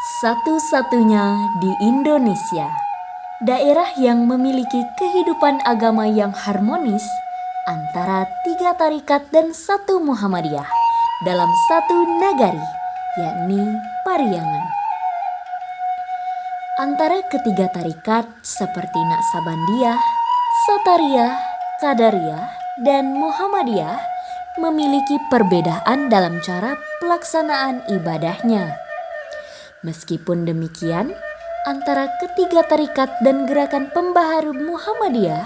Satu-satunya di Indonesia, daerah yang memiliki kehidupan agama yang harmonis antara 3 tarikat dan 1 Muhammadiyah dalam satu nagari, yakni Pariangan. Antara ketiga tarikat seperti Naksabandiyah, Satariyah, Qadariyah, dan Muhammadiyah memiliki perbedaan dalam cara pelaksanaan ibadahnya. Meskipun demikian, antara ketiga tarikat dan gerakan pembaharu Muhammadiyah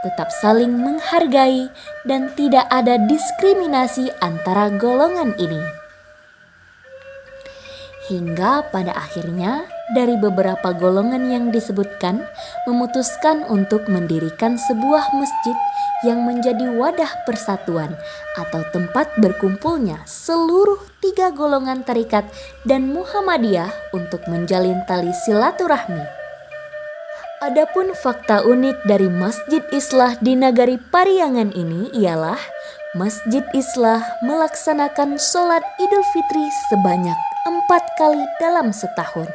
tetap saling menghargai dan tidak ada diskriminasi antara golongan ini. Hingga pada akhirnya dari beberapa golongan yang disebutkan memutuskan untuk mendirikan sebuah masjid yang menjadi wadah persatuan atau tempat berkumpulnya seluruh 3 golongan tarikat dan Muhammadiyah untuk menjalin tali silaturahmi. Adapun fakta unik dari Masjid Islah di Nagari Pariangan ini ialah Masjid Islah melaksanakan sholat Idul Fitri sebanyak 4 kali dalam setahun,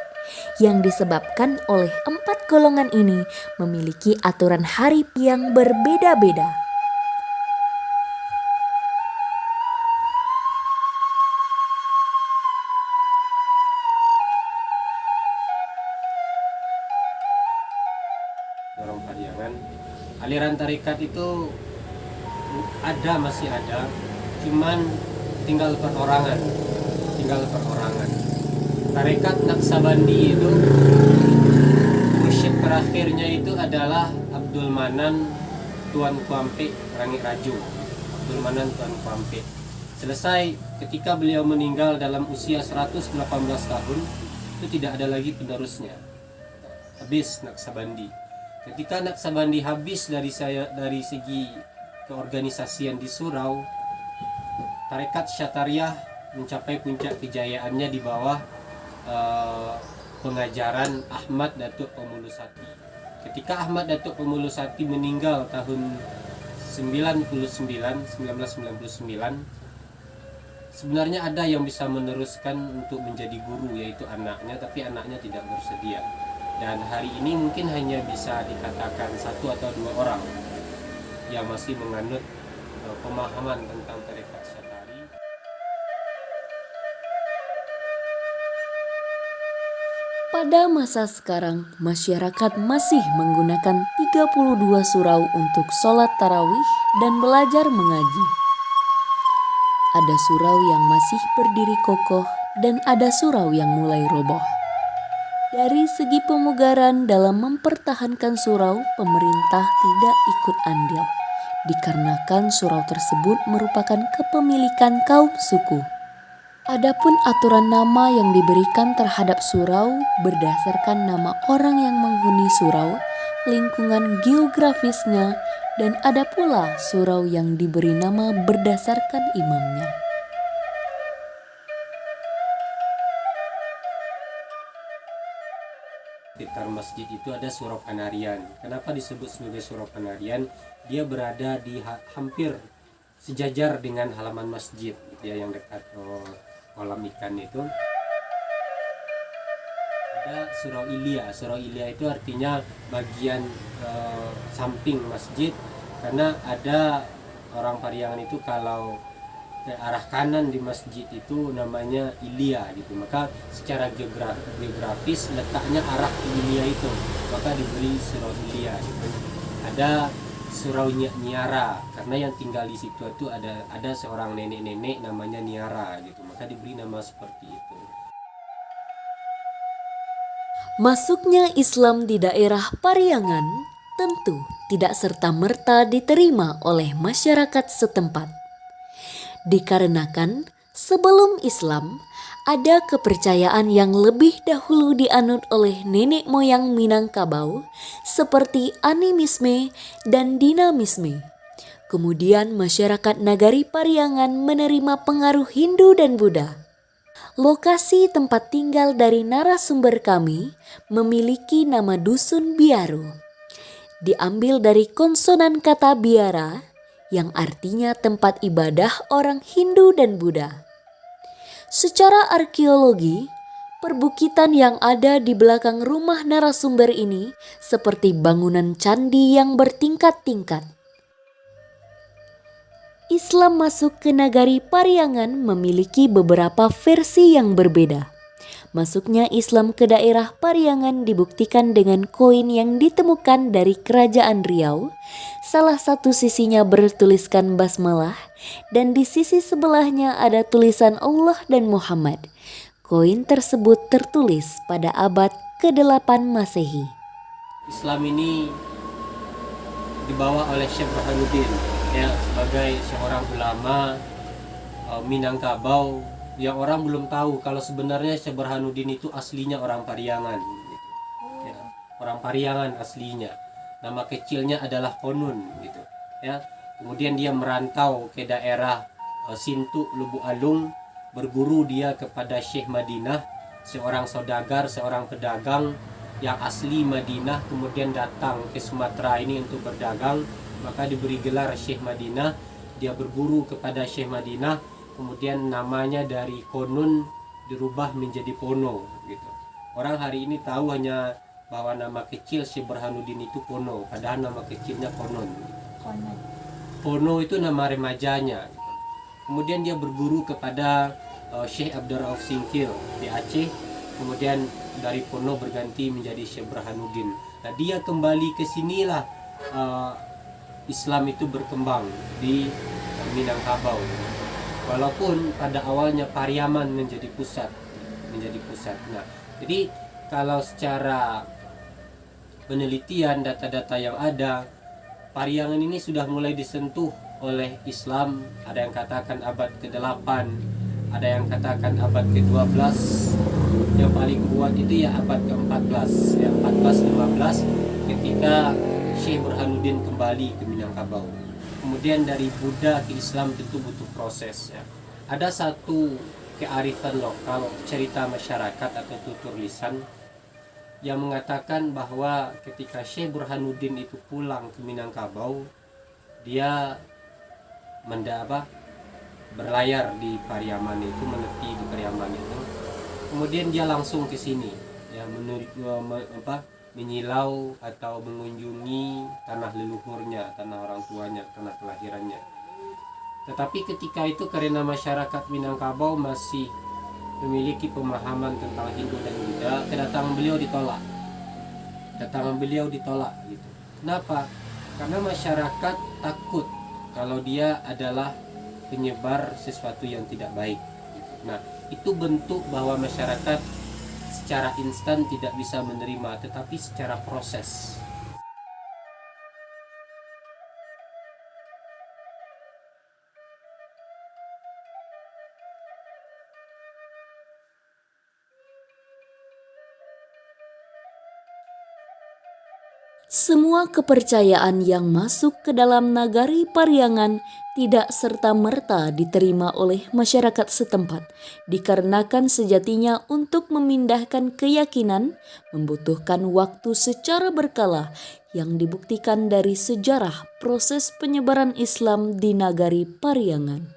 yang disebabkan oleh 4 golongan ini memiliki aturan hari yang berbeda-beda. Orang Pariangan, aliran tarikat itu masih ada, cuman tinggal perorangan. Tarekat Naksabandi itu mursyid terakhirnya itu adalah Abdul Manan Tuan Kuampe Rangit Raju. Abdul Manan Tuan Kuampe. Selesai ketika beliau meninggal dalam usia 118 tahun, itu tidak ada lagi penerusnya. Habis Naksabandi. Ketika Naksabandi habis dari segi keorganisasian di Surau, tarekat Satariyah mencapai puncak kejayaannya di bawah pengajaran Ahmad Datuk Pemulusati. Ketika Ahmad Datuk Pemulusati meninggal tahun 1999, sebenarnya ada yang bisa meneruskan untuk menjadi guru, yaitu anaknya, tapi anaknya tidak bersedia. Dan hari ini mungkin hanya bisa dikatakan 1 atau 2 orang yang masih menganut pemahaman tentang tarekat Syatari. Pada masa sekarang, masyarakat masih menggunakan 32 surau untuk sholat tarawih dan belajar mengaji. Ada surau yang masih berdiri kokoh dan ada surau yang mulai roboh. Dari segi pemugaran dalam mempertahankan surau, pemerintah tidak ikut andil, dikarenakan surau tersebut merupakan kepemilikan kaum suku. Adapun aturan nama yang diberikan terhadap surau berdasarkan nama orang yang menghuni surau, lingkungan geografisnya, dan ada pula surau yang diberi nama berdasarkan imamnya. Sekitar masjid itu ada Surau Kanarian. Kenapa disebut sebagai Surau Kanarian? Dia berada di hampir sejajar dengan halaman masjid, gitu ya, yang dekat kolam ikan itu. Ada Surau Ilia. Surau Ilia itu artinya bagian samping masjid, karena ada orang Pariangan itu kalau ke arah kanan di masjid itu namanya Ilia gitu, maka secara geografis letaknya arah ke Ilia itu, maka diberi Surau Ilia gitu. Ada Surau Niara, karena yang tinggal di situ itu ada seorang nenek-nenek namanya Niara gitu, maka diberi nama seperti itu. Masuknya Islam di daerah Pariangan tentu tidak serta-merta diterima oleh masyarakat setempat. Dikarenakan sebelum Islam ada kepercayaan yang lebih dahulu dianut oleh nenek moyang Minangkabau seperti animisme dan dinamisme. Kemudian masyarakat Nagari Pariangan menerima pengaruh Hindu dan Buddha. Lokasi tempat tinggal dari narasumber kami memiliki nama Dusun Biaru. Diambil dari konsonan kata biara yang artinya tempat ibadah orang Hindu dan Buddha. Secara arkeologi, Perbukitan yang ada di belakang rumah narasumber ini seperti bangunan candi yang bertingkat-tingkat. Islam masuk ke nagari Pariangan memiliki beberapa versi yang berbeda. Masuknya Islam ke daerah Pariangan dibuktikan dengan koin yang ditemukan dari Kerajaan Riau. Salah satu sisinya bertuliskan basmalah dan di sisi sebelahnya ada tulisan Allah dan Muhammad. Koin tersebut tertulis pada abad ke-8 Masehi. Islam ini dibawa oleh Syekh Burhanuddin ya, sebagai seorang ulama Minangkabau yang orang belum tahu kalau sebenarnya Syekh Burhanuddin itu aslinya orang Pariangan gitu. Ya, orang Pariangan aslinya. Nama kecilnya adalah Konun gitu ya. Kemudian dia merantau ke daerah Sintu Lubuk Alung, berguru dia kepada Syekh Madinah, seorang saudagar, seorang pedagang yang asli Madinah, kemudian datang ke Sumatera ini untuk berdagang, maka diberi gelar Syekh Madinah. Dia berguru kepada Syekh Madinah, kemudian namanya dari Konun dirubah menjadi Pono gitu. Orang hari ini tahu hanya bahwa nama kecil Syekh Burhanuddin itu Pono, padahal nama kecilnya Konon. Pono itu nama remajanya gitu. Kemudian dia berguru kepada Syekh Abdurrauf Singkil di Aceh, kemudian dari Pono berganti menjadi Syekh Burhanuddin. Nah, dia kembali ke sinilah Islam itu berkembang di Minangkabau. Walaupun pada awalnya Pariaman menjadi pusat. Nah, jadi kalau secara penelitian data-data yang ada, Pariangan ini sudah mulai disentuh oleh Islam. Ada yang katakan abad ke-8, ada yang katakan abad ke-12, yang paling kuat itu ya abad ke-14 ya, 14-15 ketika Syekh Burhanuddin kembali ke Minangkabau. Kemudian dari Buddha ke Islam tentu butuh proses ya. Ada satu kearifan lokal, cerita masyarakat atau tutur lisan yang mengatakan bahwa ketika Syekh Burhanuddin itu pulang ke Minangkabau, dia berlayar di Pariaman itu, menepi di Pariaman itu. Kemudian dia langsung ke sini ya, menyilau atau mengunjungi tanah leluhurnya, tanah orang tuanya, tanah kelahirannya. Tetapi ketika itu karena masyarakat Minangkabau masih memiliki pemahaman tentang Hindu dan Buddha, kedatangan beliau ditolak gitu. Kenapa? Karena masyarakat takut kalau dia adalah penyebar sesuatu yang tidak baik. Nah, itu bentuk bahwa masyarakat secara instan tidak bisa menerima, tetapi secara proses. Semua kepercayaan yang masuk ke dalam nagari Pariangan tidak serta-merta diterima oleh masyarakat setempat, dikarenakan sejatinya untuk memindahkan keyakinan membutuhkan waktu secara berkala yang dibuktikan dari sejarah proses penyebaran Islam di nagari Pariangan.